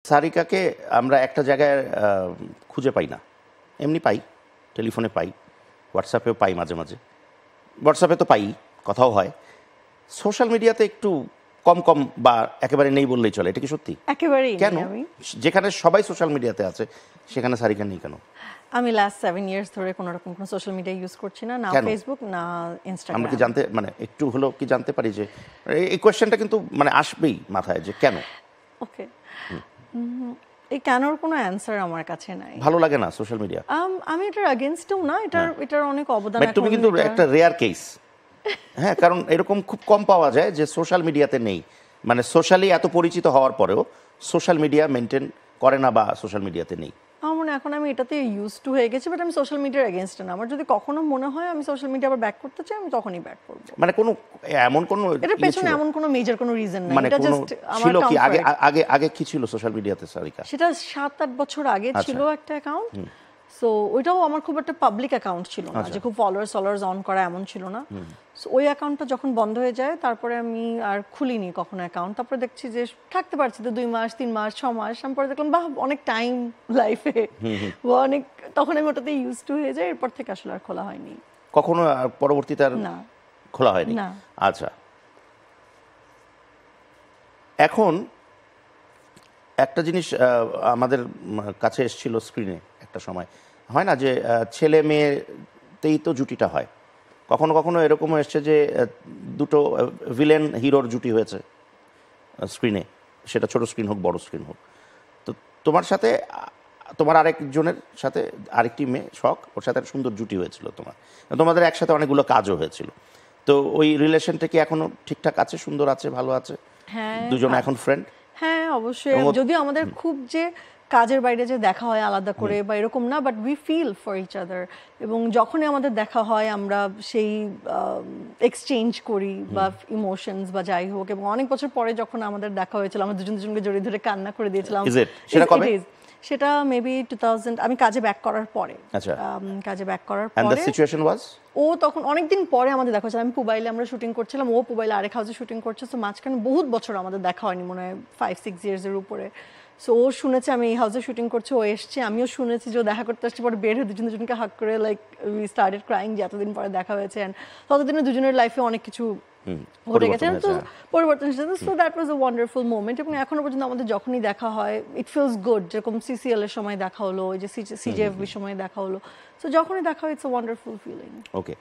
সারিকাকে আমরা একটা জায়গায় খুঁজে পাই না, এমনি পাই, টেলিফোনে পাই, হোয়াটসঅ্যাপেও পাই, মাঝে মাঝে হোয়াটসঅ্যাপে তো পাই, কথাও হয়, সোশ্যাল মিডিয়াতে একটু কম কম বা একেবারে নেই বললেই চলে। এটা কি সত্যি? একেবারেই কেন? আমি যেখানে সবাই সোশ্যাল মিডিয়াতে আছে সেখানে সারিকা নেই কেন? আমি লাস্ট 7 ইয়ার্স ধরে কোনো রকম কোনো সোশ্যাল মিডিয়া ইউজ করছি না, না ফেসবুক না ইনস্টাগ্রাম। আমরা কি জানতে মানে একটু হলেও কি জানতে পারি যে এই কোয়েশ্চেনটা কিন্তু মানে আসবেই মাথায় যে কেন? ওকে, এই কেনর কোনো অ্যানসার আমার কাছে নাই। ভালো লাগে না সোশ্যাল মিডিয়া? আমি এটার এগেইনস্টও না, এটার অনেক অবদান। তুমি কিন্তু একটা রেয়ার কেস, হ্যাঁ, কারণ এরকম খুব কম পাওয়া যায় যে সোশ্যাল মিডিয়াতে নেই, মানে সোশ্যালি এত পরিচিত হওয়ার পরেও সোশ্যাল মিডিয়া মেনটেন করে না বা সোশ্যাল মিডিয়াতে নেই। আমার মনে এখন আমি এটাতে ইউজ টু হয়ে গেছি, বাট আমি সোশ্যাল মিডিয়ার এগেইনস্ট না। আমার যদি কখনো মনে হয় আমি সোশ্যাল মিডিয়া আবার ব্যাক করতে চাই, আমি তখনই ব্যাক করব। মানে কোনো এমন কোনো এটার পেছনে এমন কোনো মেজর কোনো রিজন নাই, মানে এটা কোনো জাস্ট আমার ছিল কি আগে কমফর্ট। আগে আগে কি ছিল সোশ্যাল মিডিয়াতে সারিকা? সেটা 7-8 বছর আগে ছিল একটা অ্যাকাউন্ট। সো ওইটাও আমার খুব একটা পাবলিক অ্যাকাউন্ট ছিল না, যে খুব ফলোয়ার্স অন করা এমন ছিল না। সো ওই অ্যাকাউন্টটা যখন বন্ধ হয়ে যায় তারপরে আমি আর খুলিনি কখনো অ্যাকাউন্ট। তারপরে দেখছি যে থাকতে পারছি তো 2 মাস 3 মাস 6 মাস, আমি পরে দেখলাম বাহ অনেক টাইম লাইফে, অনেক, তখন আমি ওটাতে ইউজ টু হয়ে যায়। এরপর থেকে আসলে আর খোলা হয়নি কখনো, পরবর্তীতে আর না খোলা হয়নি? না। আচ্ছা, এখন একটা জিনিস আমাদের কাছে এসেছিল স্ক্রিনে একটা সময়, হয় না যে ছেলে মেয়েতেই তো জুটিটা হয়, কখনো কখনো এরকমও এসছে যে দুটো ভিলেন হিরোর জুটি হয়েছে স্ক্রিনে, সেটা ছোট স্ক্রিন হোক বড় স্ক্রিন হোক। তো তোমার সাথে তোমার আরেকজনের সাথে আরেকটি মেয়ে শখ, ওর সাথে একটা সুন্দর জুটি হয়েছিল তোমাদের একসাথে অনেকগুলো কাজও হয়েছিল। তো ওই রিলেশনটা কি এখনো ঠিকঠাক আছে, সুন্দর আছে, ভালো আছে? হ্যাঁ, দুজন এখন ফ্রেন্ড? হ্যাঁ অবশ্যই। যদিও আমাদের খুব যে কাজের বাইরে যে দেখা হয় আলাদা করে বা এরকম না, but we feel for each other. এবং যখনই আমাদের দেখা হয় আমরা সেই এক্সচেঞ্জ করি বা ইমোশনস বা যাই হোক। এবং অনেক বছর পরে যখন আমাদের দেখা হয়েছিল, আমরা দুজনকে জড়িয়ে ধরে কান্না করে দিয়েছিলাম। সেটা কবে? সেটা মেবি 2000, আমি কাজে ব্যাক করার পরে। আচ্ছা, কাজে ব্যাক করার and পরে the situation was? ও তখন অনেকদিন পরে আমাদের দেখা হয়েছিল। আমি পুবাইলে আমরা শুটিং করছিলাম, ও পুবাইলে আরেক হাউসে শুটিং করছে। তো মাঝখানে বহুত বছর আমাদের দেখা হয়নি, মনে হয় 5-6 ইয়ার্সের উপরে। সো ও শুনেছে আমি এই হাউসে শুটিং করছি, ও এসছে, আমিও শুনেছি যে ও দেখা করতে আসছে। পরে বের হয়ে দুজনকে হাগ করে লাইক উই স্টার্টেড ক্রাইং যে এতদিন পরে দেখা হয়েছে। অ্যান্ড ততদিনে দুজনের লাইফে অনেক কিছু ঘটে গেছে, তো পরিবর্তন এসেছে। So that was a wonderful moment. এবং এখনো পর্যন্ত আমাদের যখনই দেখা হয় ইট ফিলস গুড। যেরকম সিসিএল এর সময় দেখা হলো, ওই যে সিজেএফবির সময় দেখা হলো, সো যখনই দেখা হয় it's a wonderful feeling. Okay.